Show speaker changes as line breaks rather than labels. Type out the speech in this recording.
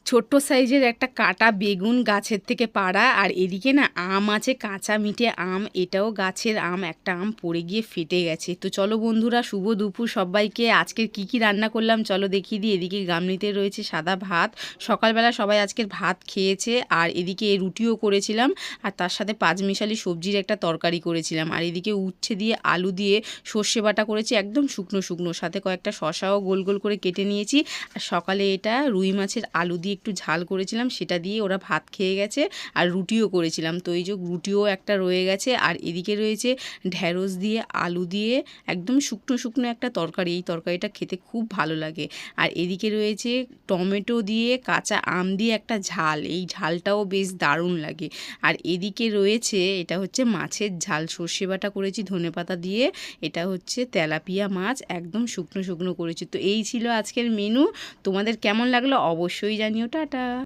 ছোট্ট সাইজের একটা কাটা বেগুন গাছের থেকে পাড়া, আর এদিকে না আম আছে, কাঁচা মিঠে আম। এটাও গাছের আম, একটা আম পড়ে গিয়ে ফেটে গেছে। তো চলো বন্ধুরা, শুভ দুপুর সবাইকে। আজকের কি রান্না করলাম চলো দেখিয়ে দিই। এদিকে গামলিতে রয়েছে সাদা ভাত, সকালবেলা সবাই আজকের ভাত খেয়েছে। আর এদিকে রুটিও করেছিলাম, আর তার সাথে পাঁচমিশালি সবজির একটা তরকারি করেছিলাম। আর এদিকে উচ্ছে দিয়ে আলু দিয়ে সর্ষে বাটা করেছি, একদম শুকনো শুকনো, সাথে কয়েকটা শশাও গোল গোল করে কেটে নিয়েছি। আর সকালে এটা রুই মাছের আলু দিয়ে একটু ঝাল করেছিলাম, সেটা দিয়ে ওরা ভাত খেয়ে গেছে। আর রুটিও করেছিলাম, তো এই যে রুটিও একটা রয়ে গেছে। আর এদিকে রয়েছে ঢ্যাঁড়স দিয়ে আলু দিয়ে একদম শুকনো শুকনো একটা তরকারি। এই তরকারিটা খেতে খুব ভালো লাগে। আর এদিকে রয়েছে টমেটো দিয়ে কাঁচা আম দিয়ে একটা ঝাল, এই ঝালটাও বেশ দারুণ লাগে। আর এদিকে রয়েছে এটা হচ্ছে মাছের ঝাল, সর্ষে বাটা করেছি ধনেপাতা দিয়ে। এটা হচ্ছে তেলাপিয়া মাছ, একদম শুকনো শুকনো করেছি। তো এই ছিল আজকের মেনু। তোমাদের কেমন লাগলো অবশ্যই জানিও। টাটা।